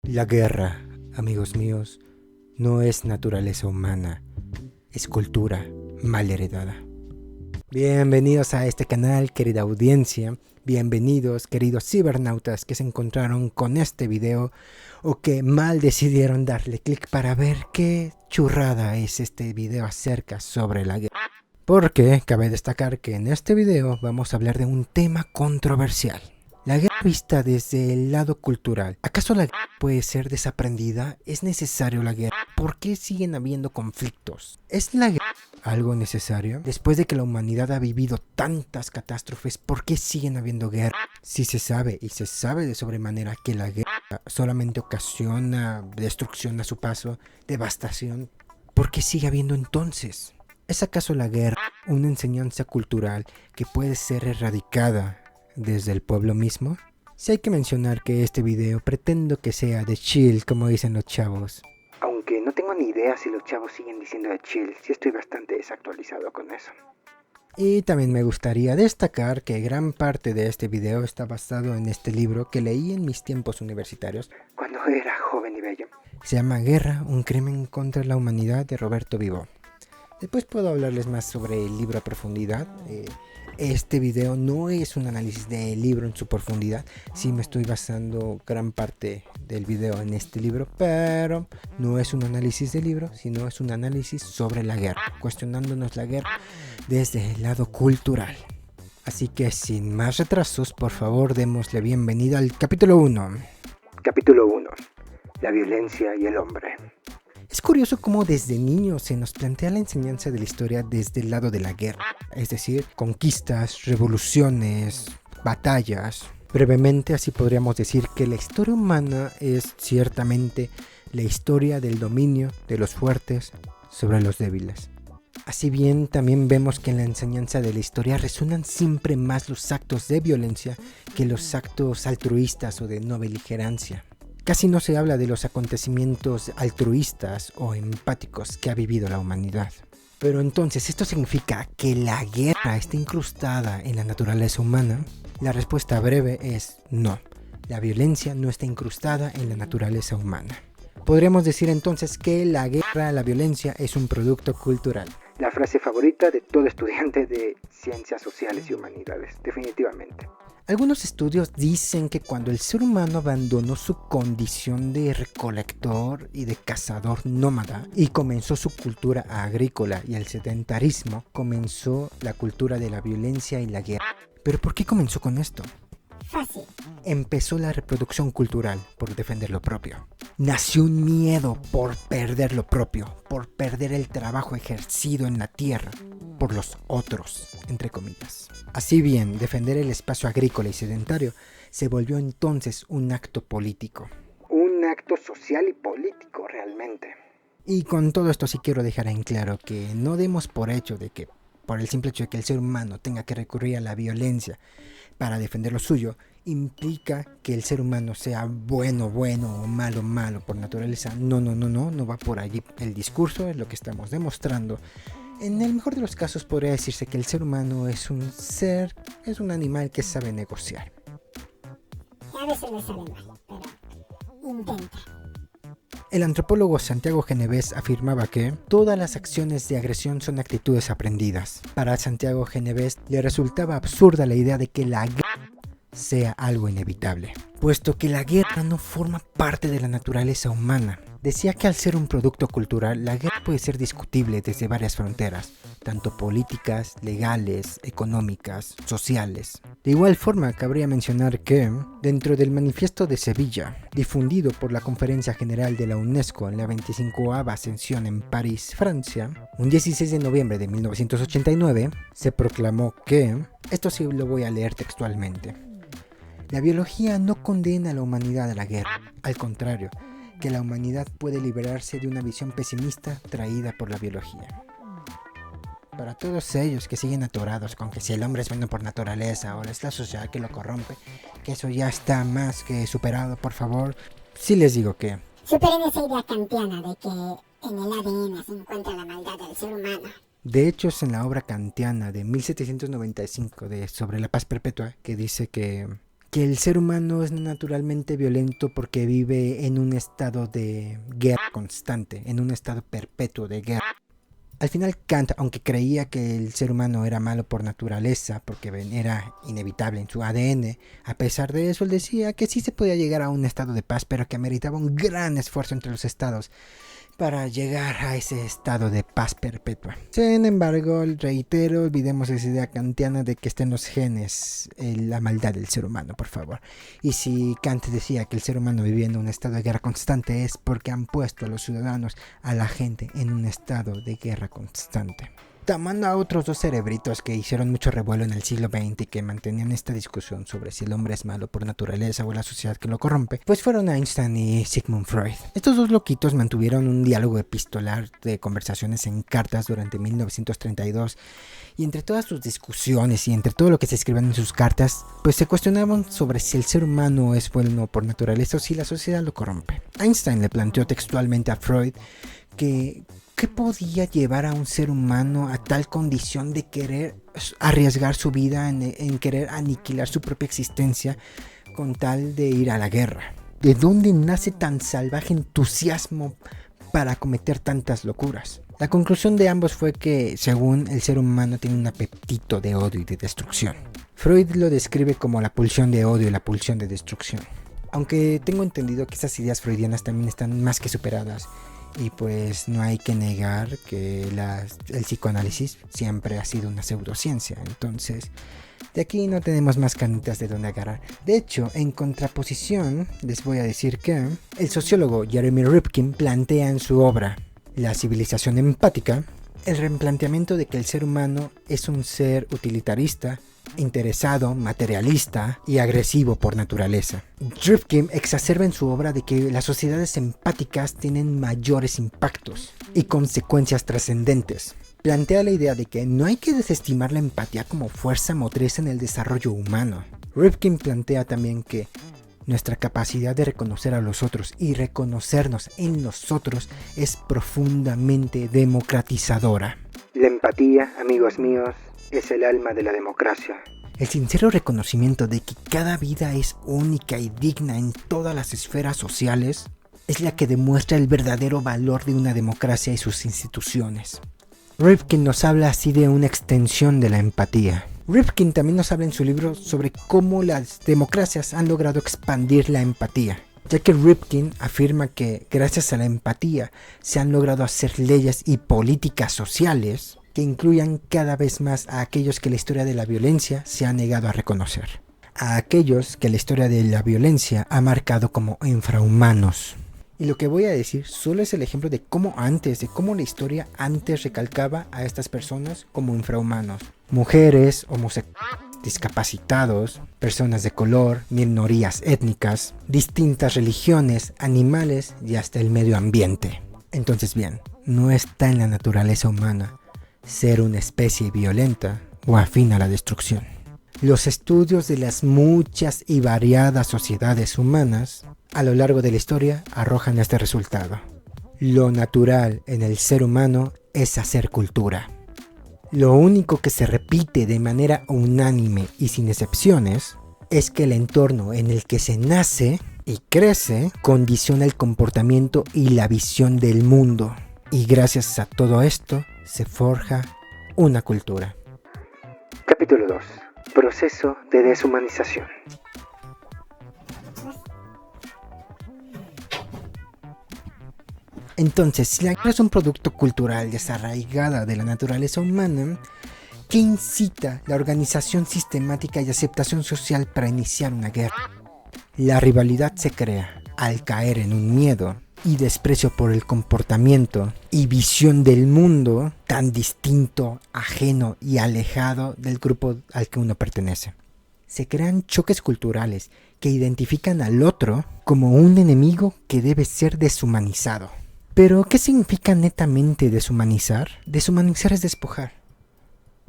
La guerra, amigos míos, no es naturaleza humana, es cultura mal heredada. Bienvenidos a este canal, querida audiencia. Bienvenidos, queridos cibernautas que se encontraron con este video o que mal decidieron darle clic para ver qué churrada es este video acerca sobre la guerra. Porque cabe destacar que en este video vamos a hablar de un tema controversial. La guerra vista desde el lado cultural. ¿Acaso la guerra puede ser desaprendida? ¿Es necesario la guerra? ¿Por qué siguen habiendo conflictos? ¿Es la guerra algo necesario? Después de que la humanidad ha vivido tantas catástrofes, ¿por qué siguen habiendo guerra? Si se sabe, y se sabe de sobremanera, que la guerra solamente ocasiona destrucción a su paso, devastación, ¿por qué sigue habiendo entonces? ¿Es acaso la guerra una enseñanza cultural que puede ser erradicada desde el pueblo mismo? Si hay que mencionar que este video pretendo que sea de chill, como dicen los chavos. Aunque no tengo ni idea si los chavos siguen diciendo de chill, sí estoy bastante desactualizado con eso. Y también me gustaría destacar que gran parte de este video está basado en este libro que leí en mis tiempos universitarios, cuando era joven y bello. Se llama Guerra, un crimen contra la humanidad, de Roberto Vivo. Después puedo hablarles más sobre el libro a profundidad. Este video no es un análisis del libro en su profundidad. Sí me estoy basando gran parte del video en este libro, pero no es un análisis del libro, sino es un análisis sobre la guerra, cuestionándonos la guerra desde el lado cultural. Así que sin más retrasos, por favor démosle bienvenida al capítulo 1. Capítulo 1. La violencia y el hombre. Es curioso cómo desde niños se nos plantea la enseñanza de la historia desde el lado de la guerra, es decir, conquistas, revoluciones, batallas. Brevemente, así podríamos decir que la historia humana es ciertamente la historia del dominio de los fuertes sobre los débiles. Así bien, también vemos que en la enseñanza de la historia resuenan siempre más los actos de violencia que los actos altruistas o de no beligerancia. Casi no se habla de los acontecimientos altruistas o empáticos que ha vivido la humanidad. Pero entonces, ¿esto significa que la guerra está incrustada en la naturaleza humana? La respuesta breve es no. La violencia no está incrustada en la naturaleza humana. Podríamos decir entonces que la guerra, la violencia, es un producto cultural. La frase favorita de todo estudiante de ciencias sociales y humanidades, definitivamente. Algunos estudios dicen que cuando el ser humano abandonó su condición de recolector y de cazador nómada y comenzó su cultura agrícola y el sedentarismo, comenzó la cultura de la violencia y la guerra. ¿Pero por qué comenzó con esto? Fácil. Empezó la reproducción cultural por defender lo propio. Nació un miedo por perder lo propio, por perder el trabajo ejercido en la tierra por los otros, entre comillas. Así bien, defender el espacio agrícola y sedentario se volvió entonces un acto político. Un acto social y político realmente. Y con todo esto sí quiero dejar en claro que no demos por hecho de que por el simple hecho de que el ser humano tenga que recurrir a la violencia para defender lo suyo, implica que el ser humano sea bueno o malo por naturaleza. No va por allí el discurso, es lo que estamos demostrando. En el mejor de los casos podría decirse que el ser humano es un ser, es un animal que sabe negociar. A veces le sale mal, pero intenta. El antropólogo Santiago Genovés afirmaba que todas las acciones de agresión son actitudes aprendidas. Para Santiago Genovés le resultaba absurda la idea de que la guerra sea algo inevitable, puesto que la guerra no forma parte de la naturaleza humana. Decía que al ser un producto cultural, la guerra puede ser discutible desde varias fronteras, tanto políticas, legales, económicas, sociales. De igual forma, cabría mencionar que, dentro del Manifiesto de Sevilla, difundido por la Conferencia General de la UNESCO en la 25ª sesión en París, Francia, un 16 de noviembre de 1989, se proclamó que, esto sí lo voy a leer textualmente, la biología no condena a la humanidad a la guerra, al contrario, que la humanidad puede liberarse de una visión pesimista traída por la biología. Para todos ellos que siguen atorados con que si el hombre es bueno por naturaleza o es la sociedad que lo corrompe, que eso ya está más que superado, por favor, sí les digo que superen esa idea kantiana de que en el ADN se encuentra la maldad del ser humano. De hecho, es en la obra kantiana de 1795 sobre la paz perpetua que dice que que el ser humano es naturalmente violento porque vive en un estado de guerra constante, en un estado perpetuo de guerra. Al final Kant, aunque creía que el ser humano era malo por naturaleza, porque era inevitable en su ADN, a pesar de eso él decía que sí se podía llegar a un estado de paz, pero que ameritaba un gran esfuerzo entre los estados para llegar a ese estado de paz perpetua. Sin embargo, reitero, olvidemos esa idea kantiana de que está en los genes la maldad del ser humano, por favor. Y si Kant decía que el ser humano vivía en un estado de guerra constante, es porque han puesto a los ciudadanos, a la gente, en un estado de guerra constante. Tomando a otros dos cerebritos que hicieron mucho revuelo en el siglo XX y que mantenían esta discusión sobre si el hombre es malo por naturaleza o la sociedad que lo corrompe, pues fueron Einstein y Sigmund Freud. Estos dos loquitos mantuvieron un diálogo epistolar de conversaciones en cartas durante 1932 y entre todas sus discusiones y entre todo lo que se escribían en sus cartas, pues se cuestionaban sobre si el ser humano es bueno por naturaleza o si la sociedad lo corrompe. Einstein le planteó textualmente a Freud que ¿qué podía llevar a un ser humano a tal condición de querer arriesgar su vida en querer aniquilar su propia existencia con tal de ir a la guerra? ¿De dónde nace tan salvaje entusiasmo para cometer tantas locuras? La conclusión de ambos fue que, según el ser humano, tiene un apetito de odio y de destrucción. Freud lo describe como la pulsión de odio y la pulsión de destrucción. Aunque tengo entendido que esas ideas freudianas también están más que superadas. Y pues no hay que negar que el psicoanálisis siempre ha sido una pseudociencia. Entonces, de aquí no tenemos más canitas de dónde agarrar. De hecho, en contraposición, les voy a decir que el sociólogo Jeremy Rifkin plantea en su obra La civilización empática el replanteamiento de que el ser humano es un ser utilitarista, interesado, materialista y agresivo por naturaleza. Rifkin exacerba en su obra de que las sociedades empáticas tienen mayores impactos y consecuencias trascendentes. Plantea la idea de que no hay que desestimar la empatía como fuerza motriz en el desarrollo humano. Rifkin plantea también que nuestra capacidad de reconocer a los otros y reconocernos en nosotros es profundamente democratizadora. La empatía, amigos míos, es el alma de la democracia. El sincero reconocimiento de que cada vida es única y digna en todas las esferas sociales es la que demuestra el verdadero valor de una democracia y sus instituciones. Rifkin nos habla así de una extensión de la empatía. Rifkin también nos habla en su libro sobre cómo las democracias han logrado expandir la empatía, ya que Rifkin afirma que gracias a la empatía se han logrado hacer leyes y políticas sociales que incluyan cada vez más a aquellos que la historia de la violencia se ha negado a reconocer, a aquellos que la historia de la violencia ha marcado como infrahumanos. Y lo que voy a decir solo es el ejemplo de cómo la historia antes recalcaba a estas personas como infrahumanos. Mujeres, homosexuales, discapacitados, personas de color, minorías étnicas, distintas religiones, animales y hasta el medio ambiente. Entonces bien, no está en la naturaleza humana ser una especie violenta o afín a la destrucción. Los estudios de las muchas y variadas sociedades humanas a lo largo de la historia arrojan este resultado. Lo natural en el ser humano es hacer cultura. Lo único que se repite de manera unánime y sin excepciones es que el entorno en el que se nace y crece condiciona el comportamiento y la visión del mundo. Y gracias a todo esto se forja una cultura. Capítulo 2. Proceso de deshumanización. Entonces, si la guerra es un producto cultural desarraigada de la naturaleza humana, ¿qué incita la organización sistemática y aceptación social para iniciar una guerra? La rivalidad se crea al caer en un miedo y desprecio por el comportamiento y visión del mundo tan distinto, ajeno y alejado del grupo al que uno pertenece. Se crean choques culturales que identifican al otro como un enemigo que debe ser deshumanizado. Pero, ¿qué significa netamente deshumanizar? Deshumanizar es despojar.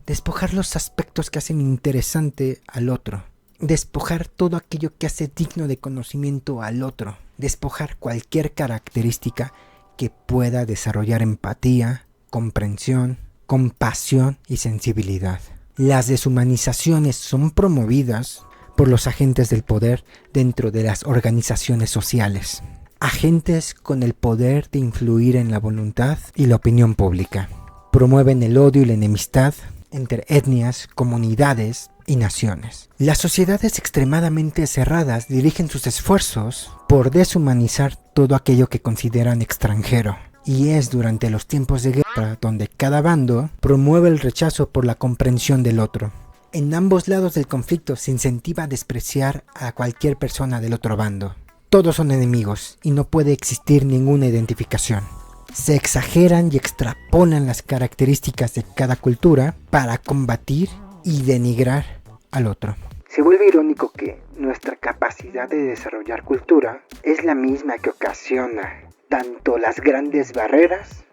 Despojar los aspectos que hacen interesante al otro. Despojar todo aquello que hace digno de conocimiento al otro. Despojar cualquier característica que pueda desarrollar empatía, comprensión, compasión y sensibilidad. Las deshumanizaciones son promovidas por los agentes del poder dentro de las organizaciones sociales. Agentes con el poder de influir en la voluntad y la opinión pública. Promueven el odio y la enemistad entre etnias, comunidades y naciones. Las sociedades extremadamente cerradas dirigen sus esfuerzos por deshumanizar todo aquello que consideran extranjero. Y es durante los tiempos de guerra donde cada bando promueve el rechazo por la comprensión del otro. En ambos lados del conflicto se incentiva a despreciar a cualquier persona del otro bando. Todos son enemigos y no puede existir ninguna identificación. Se exageran y extrapolan las características de cada cultura para combatir y denigrar al otro. Se vuelve irónico que nuestra capacidad de desarrollar cultura es la misma que ocasiona tanto las grandes barreras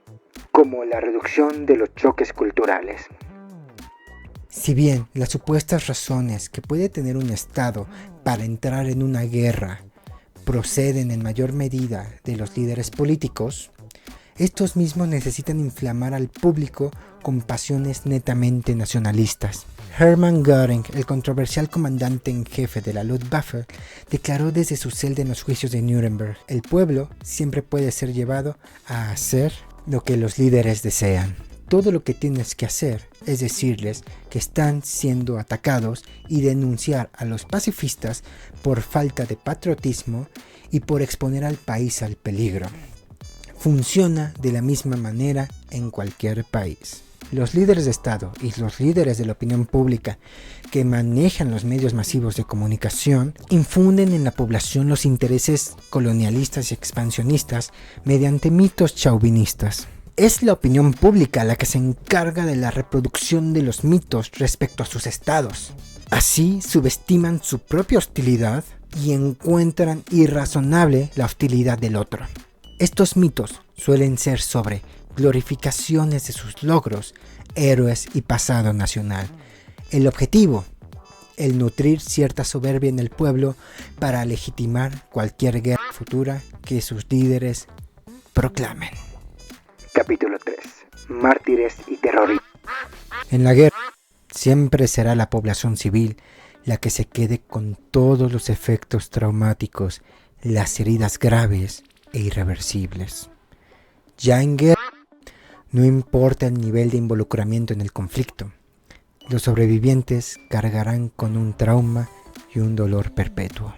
como la reducción de los choques culturales. Si bien las supuestas razones que puede tener un Estado para entrar en una guerra proceden en mayor medida de los líderes políticos, estos mismos necesitan inflamar al público con pasiones netamente nacionalistas. Hermann Göring, el controversial comandante en jefe de la Luftwaffe, declaró desde su celda en los juicios de Nuremberg: el pueblo siempre puede ser llevado a hacer lo que los líderes desean. Todo lo que tienes que hacer es decirles que están siendo atacados y denunciar a los pacifistas por falta de patriotismo y por exponer al país al peligro. Funciona de la misma manera en cualquier país. Los líderes de Estado y los líderes de la opinión pública que manejan los medios masivos de comunicación infunden en la población los intereses colonialistas y expansionistas mediante mitos chauvinistas. Es la opinión pública la que se encarga de la reproducción de los mitos respecto a sus estados. Así subestiman su propia hostilidad y encuentran irrazonable la hostilidad del otro. Estos mitos suelen ser sobre glorificaciones de sus logros, héroes y pasado nacional. El objetivo, el nutrir cierta soberbia en el pueblo para legitimar cualquier guerra futura que sus líderes proclamen. Capítulo 3. Mártires y terroristas. En la guerra, siempre será la población civil la que se quede con todos los efectos traumáticos, las heridas graves e irreversibles. Ya en guerra, no importa el nivel de involucramiento en el conflicto, los sobrevivientes cargarán con un trauma y un dolor perpetuo.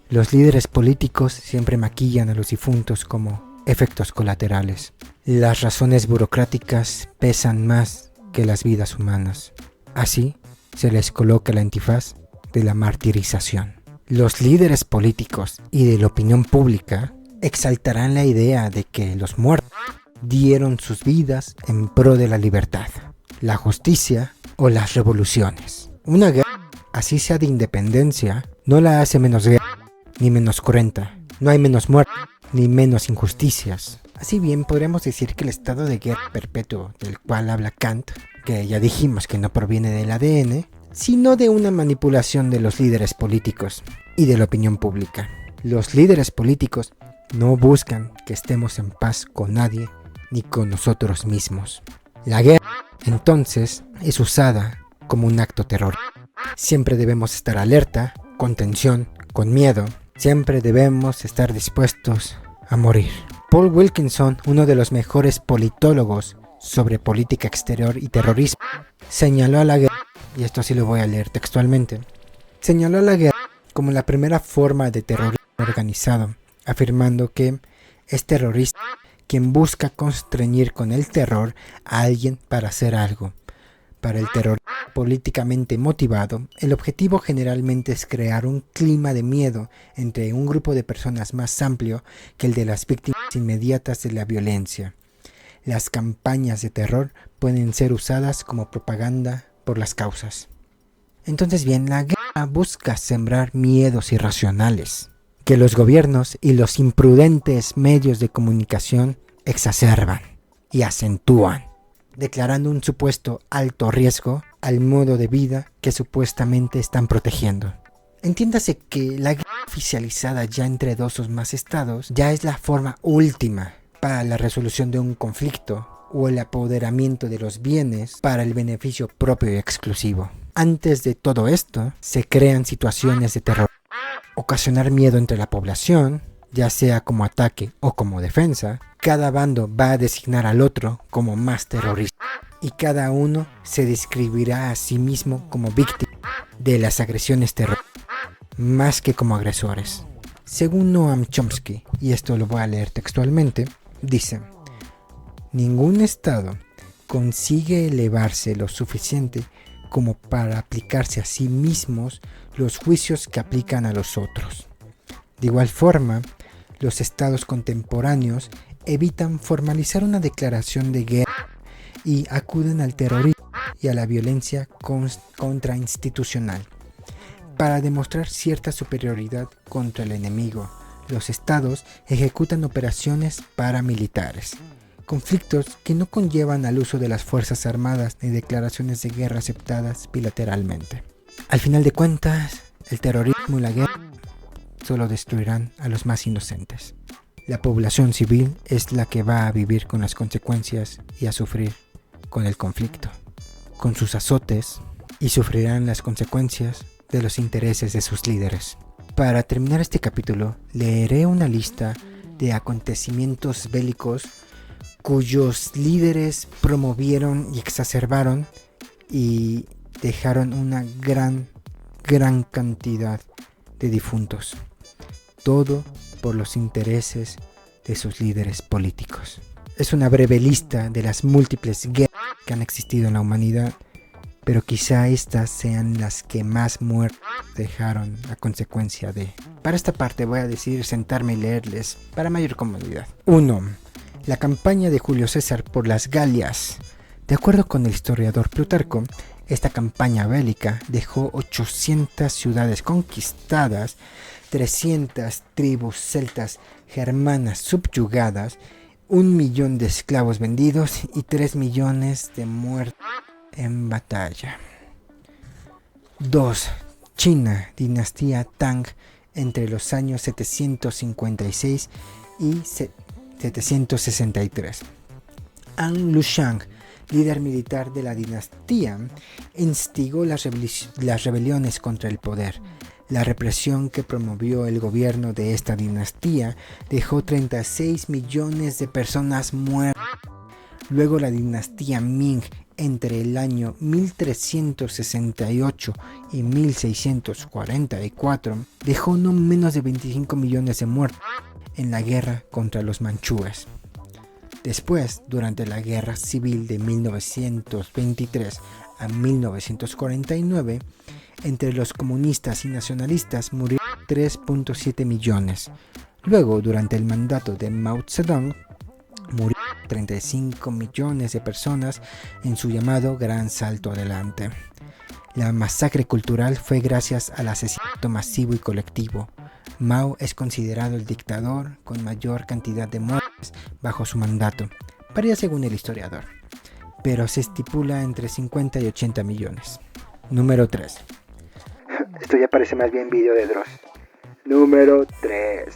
Los líderes políticos siempre maquillan a los difuntos como efectos colaterales. Las razones burocráticas pesan más que las vidas humanas. Así se les coloca el antifaz de la martirización. Los líderes políticos y de la opinión pública exaltarán la idea de que los muertos dieron sus vidas en pro de la libertad, la justicia o las revoluciones. Una guerra, así sea de independencia, no la hace menos guerra ni menos cruenta. No hay menos muertos ni menos injusticias. Así bien, podríamos decir que el estado de guerra perpetuo del cual habla Kant, que ya dijimos que no proviene del ADN, sino de una manipulación de los líderes políticos y de la opinión pública. Los líderes políticos no buscan que estemos en paz con nadie ni con nosotros mismos. La guerra, entonces, es usada como un acto terrorista. Siempre debemos estar alerta, con tensión, con miedo. Siempre debemos estar dispuestos a morir. Paul Wilkinson, uno de los mejores politólogos sobre política exterior y terrorismo, señaló a la guerra, y esto sí lo voy a leer textualmente, señaló a la guerra como la primera forma de terrorismo organizado, afirmando que es terrorista quien busca constreñir con el terror a alguien para hacer algo. Para el terror políticamente motivado, el objetivo generalmente es crear un clima de miedo entre un grupo de personas más amplio que el de las víctimas inmediatas de la violencia. Las campañas de terror pueden ser usadas como propaganda por las causas. Entonces bien, la guerra busca sembrar miedos irracionales que los gobiernos y los imprudentes medios de comunicación exacerban y acentúan, declarando un supuesto alto riesgo al modo de vida que supuestamente están protegiendo. Entiéndase que la guerra oficializada ya entre dos o más estados ya es la forma última para la resolución de un conflicto o el apoderamiento de los bienes para el beneficio propio y exclusivo. Antes de todo esto, se crean situaciones de terror, ocasionar miedo entre la población, ya sea como ataque o como defensa. Cada bando va a designar al otro como más terrorista y cada uno se describirá a sí mismo como víctima de las agresiones terroristas, más que como agresores. Según Noam Chomsky, y esto lo voy a leer textualmente, dice: ningún Estado consigue elevarse lo suficiente como para aplicarse a sí mismos los juicios que aplican a los otros. De igual forma, los estados contemporáneos evitan formalizar una declaración de guerra y acuden al terrorismo y a la violencia contrainstitucional. Para demostrar cierta superioridad contra el enemigo, los estados ejecutan operaciones paramilitares, conflictos que no conllevan al uso de las fuerzas armadas ni declaraciones de guerra aceptadas bilateralmente. Al final de cuentas, el terrorismo y la guerra solo destruirán a los más inocentes. La población civil es la que va a vivir con las consecuencias y a sufrir con el conflicto, con sus azotes, y sufrirán las consecuencias de los intereses de sus líderes. Para terminar este capítulo, leeré una lista de acontecimientos bélicos cuyos líderes promovieron y exacerbaron y dejaron una gran cantidad de difuntos. Todo por los intereses de sus líderes políticos. Es una breve lista de las múltiples guerras que han existido en la humanidad, pero quizá estas sean las que más muertos dejaron a consecuencia de. Para esta parte voy a decidir sentarme y leerles para mayor comodidad. 1. La campaña de Julio César por las Galias. De acuerdo con el historiador Plutarco, esta campaña bélica dejó 800 ciudades conquistadas, 300 tribus celtas germanas subyugadas, 1 millón de esclavos vendidos y 3 millones de muertos en batalla. 2. China, dinastía Tang, entre los años 756 y 763. An Lushan, líder militar de la dinastía, instigó las rebeliones contra el poder. La represión que promovió el gobierno de esta dinastía dejó 36 millones de personas muertas. Luego la dinastía Ming, entre el año 1368 y 1644, dejó no menos de 25 millones de muertos en la guerra contra los manchúes. Después, durante la Guerra Civil de 1923 a 1949, entre los comunistas y nacionalistas murieron 3.7 millones. Luego, durante el mandato de Mao Zedong, murieron 35 millones de personas en su llamado Gran Salto Adelante. La masacre cultural fue gracias al asesinato masivo y colectivo. Mao es considerado el dictador con mayor cantidad de muertes bajo su mandato, varía según el historiador, pero se estipula entre 50 y 80 millones. Número 3. Esto ya parece más bien video de Dross. Número 3.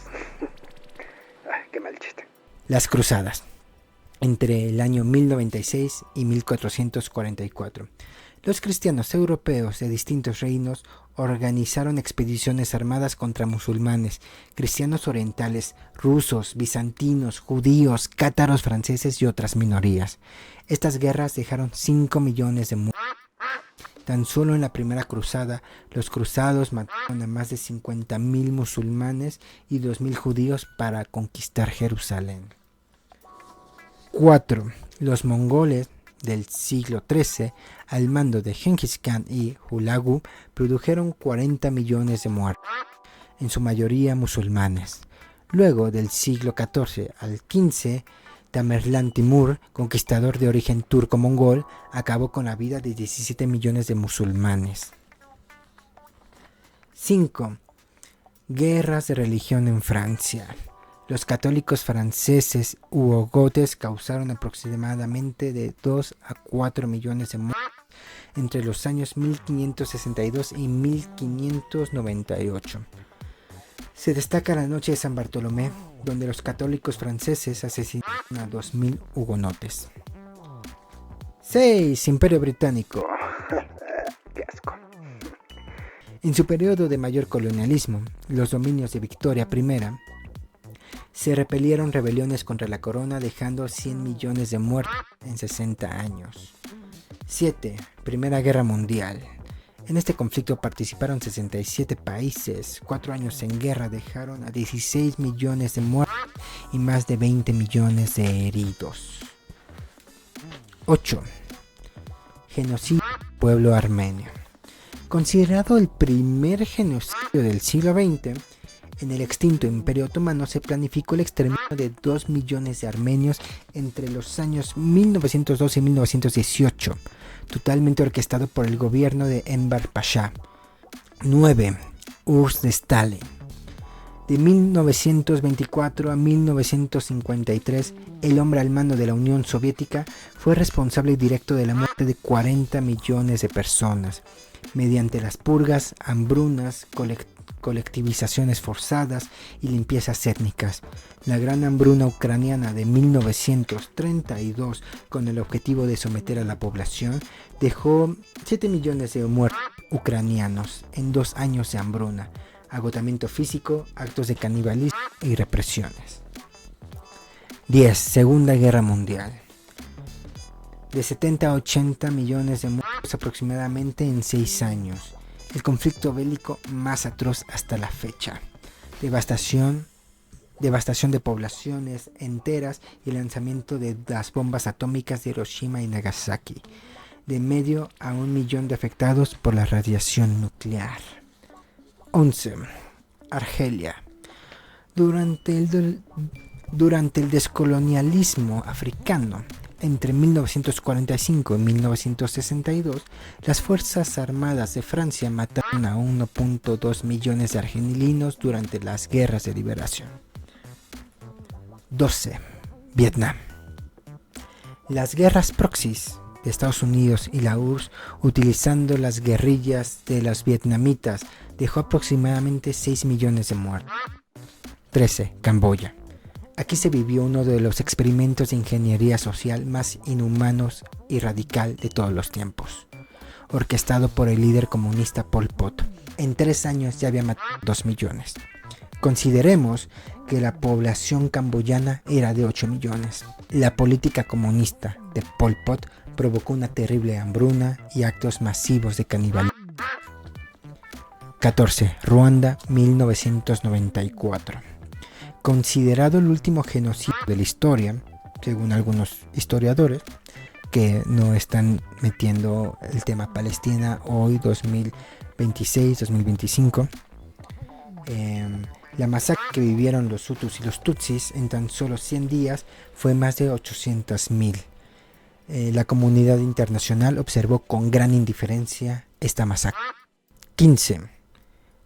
Qué mal chiste. Las cruzadas. Entre el año 1096 y 1444. Los cristianos europeos de distintos reinos organizaron expediciones armadas contra musulmanes, cristianos orientales, rusos, bizantinos, judíos, cátaros franceses y otras minorías. Estas guerras dejaron 5 millones de muertos. Tan solo en la primera cruzada, los cruzados mataron a más de 50.000 musulmanes y 2.000 judíos para conquistar Jerusalén. 4. Los mongoles del siglo XIII, al mando de Genghis Khan y Hulagu, produjeron 40 millones de muertos, en su mayoría musulmanes. Luego, del siglo XIV al XV, Tamerlán Timur, conquistador de origen turco-mongol, acabó con la vida de 17 millones de musulmanes. 5. Guerras de religión en Francia. Los católicos franceses u ogotes causaron aproximadamente de 2 a 4 millones de muertes entre los años 1562 y 1598. Se destaca la noche de San Bartolomé, donde los católicos franceses asesinaron a 2.000 hugonotes. 6. Imperio Británico. Qué asco. En su periodo de mayor colonialismo, los dominios de Victoria I se repelieron rebeliones contra la corona, dejando 100 millones de muertos en 60 años. 7. Primera Guerra Mundial. En este conflicto participaron 67 países. 4 años en guerra dejaron a 16 millones de muertos y más de 20 millones de heridos. 8. Genocidio del pueblo armenio. Considerado el primer genocidio del siglo XX, en el extinto Imperio Otomano se planificó el exterminio de 2 millones de armenios entre los años 1912 y 1918, totalmente orquestado por el gobierno de Enver Pasha. 9. URSS de Stalin. De 1924 a 1953, el hombre al mando de la Unión Soviética fue responsable directo de la muerte de 40 millones de personas, mediante las purgas, hambrunas, colectivizaciones forzadas y limpiezas étnicas. La gran hambruna ucraniana de 1932, con el objetivo de someter a la población, dejó 7 millones de muertos ucranianos en 2 años de hambruna, agotamiento físico, actos de canibalismo y represiones. 10. Segunda Guerra Mundial. De 70 a 80 millones de muertos aproximadamente en 6 años. El conflicto bélico más atroz hasta la fecha. Devastación de poblaciones enteras y el lanzamiento de las bombas atómicas de Hiroshima y Nagasaki. De medio a 1 millón de afectados por la radiación nuclear. 11. Argelia. Durante el descolonialismo africano, entre 1945 y 1962, las Fuerzas Armadas de Francia mataron a 1.2 millones de argelinos durante las guerras de liberación. 12. Vietnam. Las guerras proxies de Estados Unidos y la URSS, utilizando las guerrillas de los vietnamitas, dejó aproximadamente 6 millones de muertos. 13. Camboya. Aquí se vivió uno de los experimentos de ingeniería social más inhumanos y radical de todos los tiempos, orquestado por el líder comunista Pol Pot. En 3 años ya había matado 2 millones. Consideremos que la población camboyana era de 8 millones. La política comunista de Pol Pot provocó una terrible hambruna y actos masivos de canibalismo. 14. Ruanda, 1994. Considerado el último genocidio de la historia, según algunos historiadores, que no están metiendo el tema Palestina hoy, 2026-2025, la masacre que vivieron los Hutus y los Tutsis en tan solo 100 días fue más de 800.000. La comunidad internacional observó con gran indiferencia esta masacre. 15.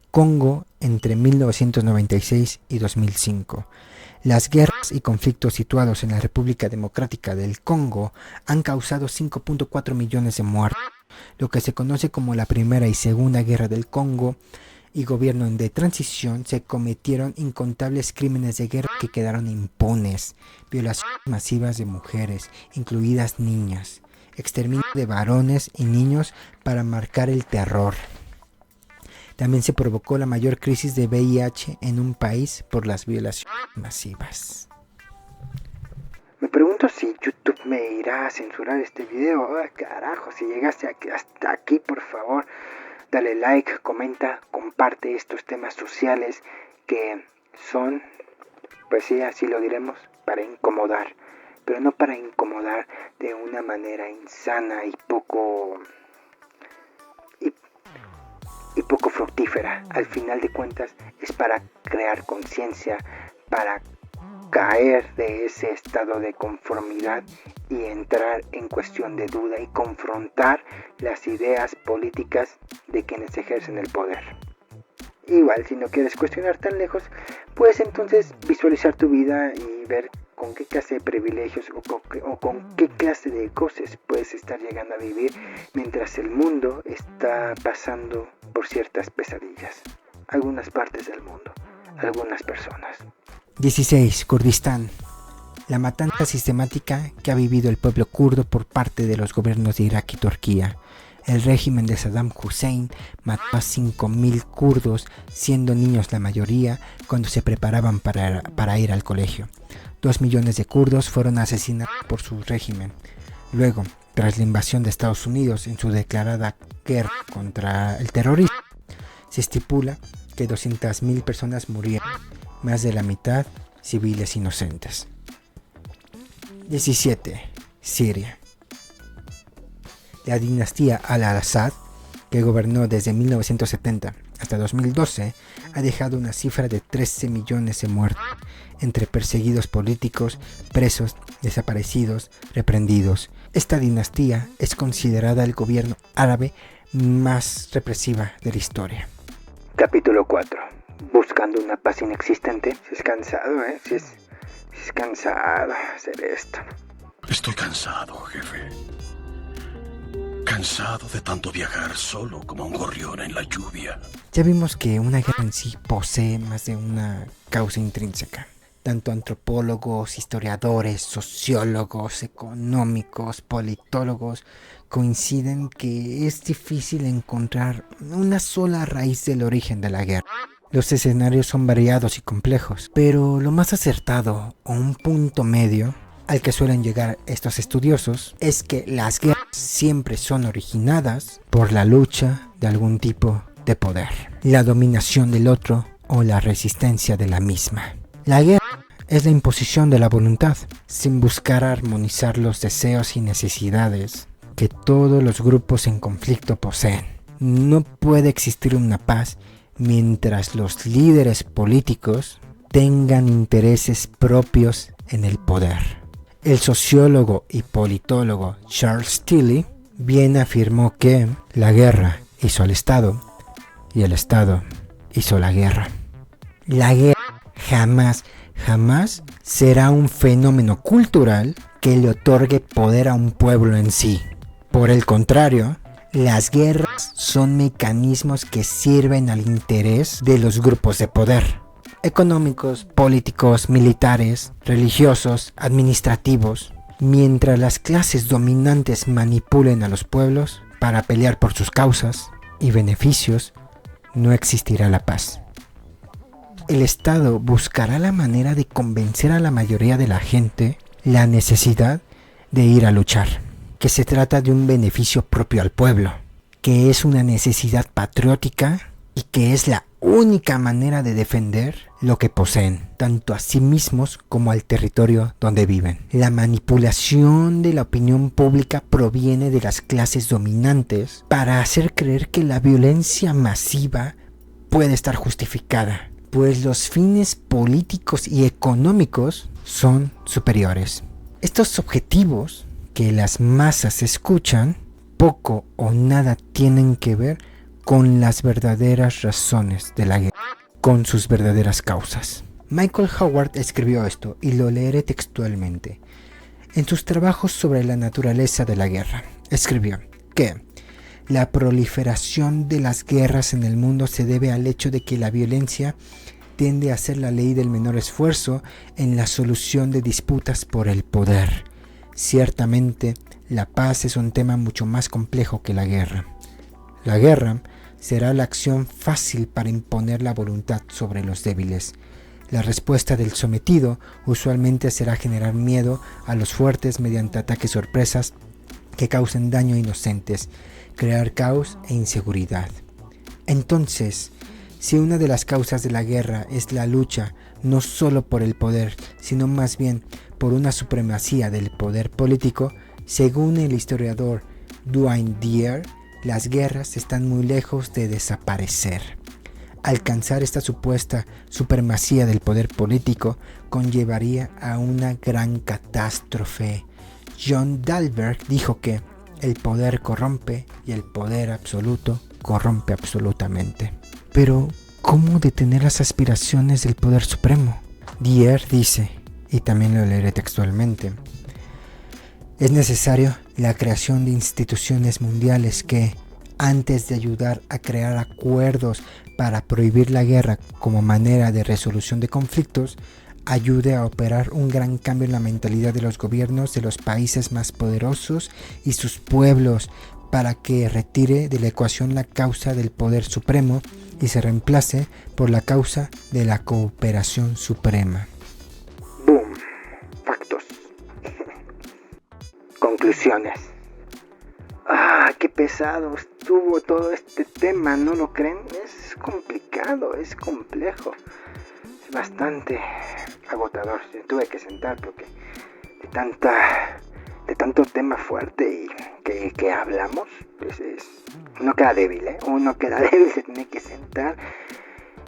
Congo entre 1996 y 2005. Las guerras y conflictos situados en la República Democrática del Congo han causado 5.4 millones de muertos, lo que se conoce como la Primera y Segunda Guerra del Congo y gobierno de transición. Se cometieron incontables crímenes de guerra que quedaron impunes, violaciones masivas de mujeres, incluidas niñas, exterminio de varones y niños para marcar el terror. También se provocó la mayor crisis de VIH en un país por las violaciones masivas. Me pregunto si YouTube me irá a censurar este video. Oh, carajo, si llegaste hasta aquí, por favor, dale like, comenta, comparte estos temas sociales que son, pues sí, así lo diremos, para incomodar. Pero no para incomodar de una manera insana y poco fructífera. Al final de cuentas es para crear conciencia, para caer de ese estado de conformidad y entrar en cuestión de duda y confrontar las ideas políticas de quienes ejercen el poder. Igual, si no quieres cuestionar tan lejos, puedes entonces visualizar tu vida y ver con qué clase de privilegios o con qué clase de cosas puedes estar llegando a vivir mientras el mundo está pasando por ciertas pesadillas. Algunas partes del mundo, algunas personas. 16. Kurdistán. La matanza sistemática que ha vivido el pueblo kurdo por parte de los gobiernos de Irak y Turquía. El régimen de Saddam Hussein mató a 5.000 kurdos, siendo niños la mayoría, cuando se preparaban para ir al colegio. 2 millones de kurdos fueron asesinados por su régimen. Luego, tras la invasión de Estados Unidos en su declarada guerra contra el terrorismo, se estipula que 200.000 personas murieron, más de la mitad civiles inocentes. 17. Siria. La dinastía Al-Assad, que gobernó desde 1970 hasta 2012, ha dejado una cifra de 13 millones de muertos, entre perseguidos políticos, presos, desaparecidos, reprendidos. Esta dinastía es considerada el gobierno árabe más represiva de la historia. Capítulo 4. Buscando una paz inexistente. Si es cansado, Si es cansado hacer esto. Estoy cansado, jefe. Cansado de tanto viajar solo como un gorrión en la lluvia. Ya vimos que una guerra en sí posee más de una causa intrínseca. Tanto antropólogos, historiadores, sociólogos, económicos, politólogos coinciden que es difícil encontrar una sola raíz del origen de la guerra. Los escenarios son variados y complejos, pero lo más acertado o un punto medio al que suelen llegar estos estudiosos es que las guerras siempre son originadas por la lucha de algún tipo de poder, la dominación del otro o la resistencia de la misma. La guerra es la imposición de la voluntad, sin buscar armonizar los deseos y necesidades que todos los grupos en conflicto poseen. No puede existir una paz mientras los líderes políticos tengan intereses propios en el poder. El sociólogo y politólogo Charles Tilly bien afirmó que la guerra hizo al Estado y el Estado hizo la guerra. La guerra jamás será un fenómeno cultural que le otorgue poder a un pueblo en sí. Por el contrario, las guerras son mecanismos que sirven al interés de los grupos de poder, económicos, políticos, militares, religiosos, administrativos, mientras las clases dominantes manipulen a los pueblos para pelear por sus causas y beneficios, no existirá la paz. El Estado buscará la manera de convencer a la mayoría de la gente la necesidad de ir a luchar, que se trata de un beneficio propio al pueblo, que es una necesidad patriótica y que es la única manera de defender lo que poseen, tanto a sí mismos como al territorio donde viven. La manipulación de la opinión pública proviene de las clases dominantes para hacer creer que la violencia masiva puede estar justificada, pues los fines políticos y económicos son superiores. Estos objetivos que las masas escuchan poco o nada tienen que ver con las verdaderas razones de la guerra, con sus verdaderas causas. Michael Howard escribió esto y lo leeré textualmente. En sus trabajos sobre la naturaleza de la guerra, escribió que la proliferación de las guerras en el mundo se debe al hecho de que la violencia tiende a ser la ley del menor esfuerzo en la solución de disputas por el poder. Ciertamente, la paz es un tema mucho más complejo que la guerra. La guerra será la acción fácil para imponer la voluntad sobre los débiles. La respuesta del sometido usualmente será generar miedo a los fuertes mediante ataques sorpresas que causen daño a inocentes, crear caos e inseguridad. Entonces, si una de las causas de la guerra es la lucha no solo por el poder, sino más bien por una supremacía del poder político, según el historiador Duane Dyer, las guerras están muy lejos de desaparecer. Alcanzar esta supuesta supremacía del poder político conllevaría a una gran catástrofe. John Dalberg dijo que el poder corrompe y el poder absoluto corrompe absolutamente. Pero, ¿cómo detener las aspiraciones del poder supremo? Dyer dice, y también lo leeré textualmente, es necesario la creación de instituciones mundiales que, antes de ayudar a crear acuerdos para prohibir la guerra como manera de resolución de conflictos, ayude a operar un gran cambio en la mentalidad de los gobiernos de los países más poderosos y sus pueblos, para que retire de la ecuación la causa del poder supremo y se reemplace por la causa de la cooperación suprema. Boom. Factos. Conclusiones. Qué pesado estuvo todo este tema, ¿no lo creen? Es complicado, es complejo, es bastante agotador. Yo tuve que sentar porque de tanto tema fuerte y que hablamos, pues uno queda débil, se tiene que sentar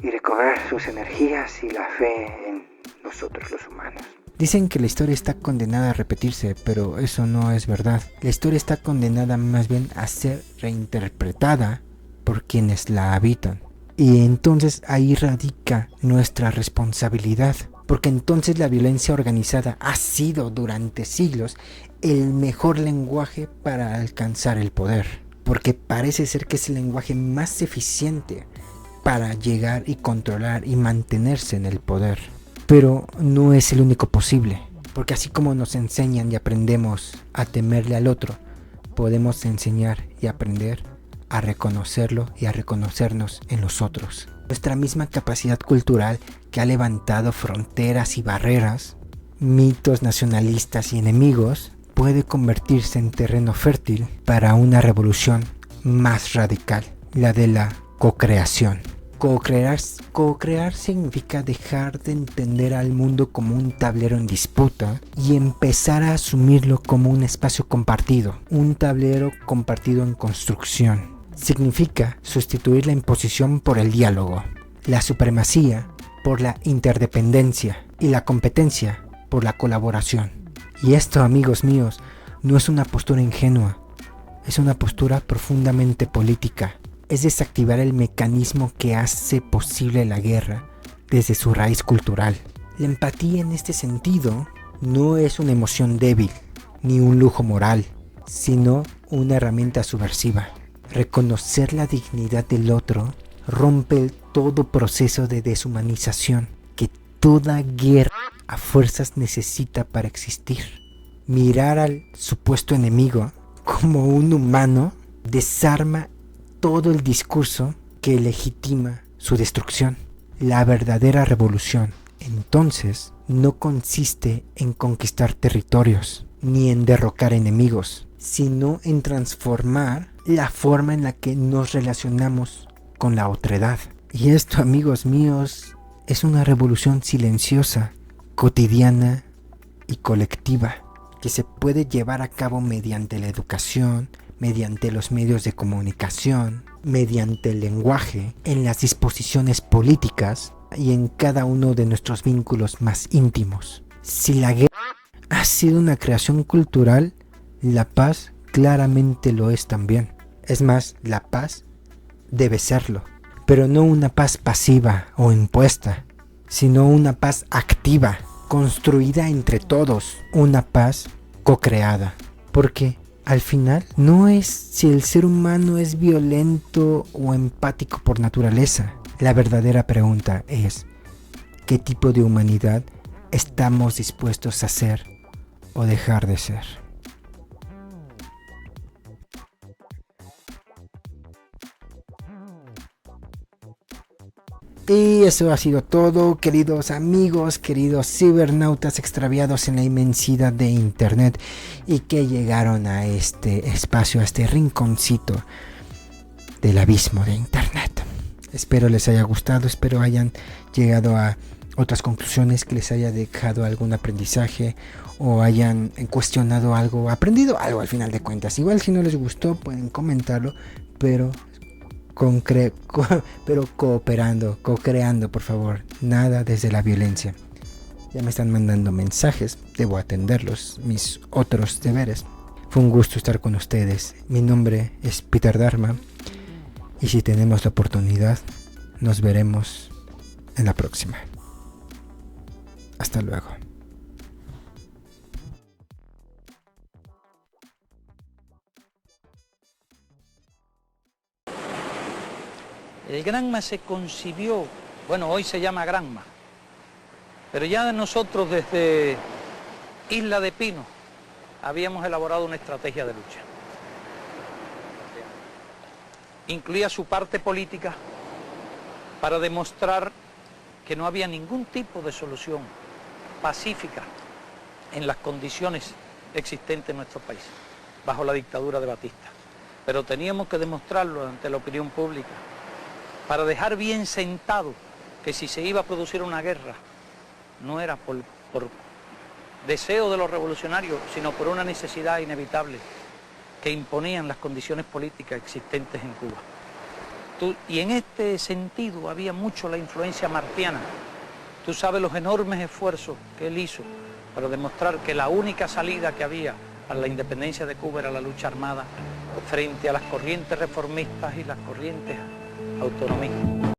y recobrar sus energías y la fe en nosotros los humanos. Dicen que la historia está condenada a repetirse, pero eso no es verdad. La historia está condenada más bien a ser reinterpretada por quienes la habitan. Y entonces ahí radica nuestra responsabilidad, porque entonces la violencia organizada ha sido durante siglos el mejor lenguaje para alcanzar el poder, porque parece ser que es el lenguaje más eficiente para llegar y controlar y mantenerse en el poder. Pero no es el único posible, porque así como nos enseñan y aprendemos a temerle al otro, podemos enseñar y aprender a reconocerlo y a reconocernos en los otros. Nuestra misma capacidad cultural que ha levantado fronteras y barreras, mitos nacionalistas y enemigos, puede convertirse en terreno fértil para una revolución más radical, la de la co-creación. Co-crear significa dejar de entender al mundo como un tablero en disputa y empezar a asumirlo como un espacio compartido, un tablero compartido en construcción. Significa sustituir la imposición por el diálogo, la supremacía por la interdependencia y la competencia por la colaboración. Y esto, amigos míos, no es una postura ingenua, es una postura profundamente política. Es desactivar el mecanismo que hace posible la guerra desde su raíz cultural. La empatía en este sentido no es una emoción débil ni un lujo moral, sino una herramienta subversiva. Reconocer la dignidad del otro rompe todo proceso de deshumanización que toda guerra a fuerzas necesita para existir. Mirar al supuesto enemigo como un humano desarma todo el discurso que legitima su destrucción. La verdadera revolución, entonces, no consiste en conquistar territorios, ni en derrocar enemigos, sino en transformar la forma en la que nos relacionamos con la otredad. Y esto, amigos míos, es una revolución silenciosa, cotidiana y colectiva, que se puede llevar a cabo mediante la educación, mediante los medios de comunicación, mediante el lenguaje, en las disposiciones políticas y en cada uno de nuestros vínculos más íntimos. Si la guerra ha sido una creación cultural, la paz claramente lo es también. Es más, la paz debe serlo, pero no una paz pasiva o impuesta, sino una paz activa, construida entre todos, una paz co-creada. Porque al final no es si el ser humano es violento o empático por naturaleza. La verdadera pregunta es: ¿qué tipo de humanidad estamos dispuestos a ser o dejar de ser? Y eso ha sido todo, queridos amigos, queridos cibernautas extraviados en la inmensidad de internet y que llegaron a este espacio, a este rinconcito del abismo de internet. Espero les haya gustado, espero hayan llegado a otras conclusiones, que les haya dejado algún aprendizaje o hayan cuestionado algo, aprendido algo al final de cuentas. Igual si no les gustó pueden comentarlo, pero cooperando, co-creando, por favor, nada desde la violencia. Ya me están mandando mensajes, debo atenderlos, mis otros deberes. Fue un gusto estar con ustedes. Mi nombre es Peter Dharma y si tenemos la oportunidad, nos veremos en la próxima. Hasta luego. El Granma se concibió, bueno, hoy se llama Granma, Pero ya nosotros desde Isla de Pino habíamos elaborado una estrategia de lucha. Incluía su parte política para demostrar que no había ningún tipo de solución pacífica en las condiciones existentes en nuestro país, bajo la dictadura de Batista. Pero teníamos que demostrarlo ante la opinión pública, para dejar bien sentado que si se iba a producir una guerra, no era por deseo de los revolucionarios, sino por una necesidad inevitable que imponían las condiciones políticas existentes en Cuba. Y en este sentido había mucho la influencia martiana. Tú sabes los enormes esfuerzos que él hizo para demostrar que la única salida que había a la independencia de Cuba era la lucha armada frente a las corrientes reformistas y las corrientes autonomistas.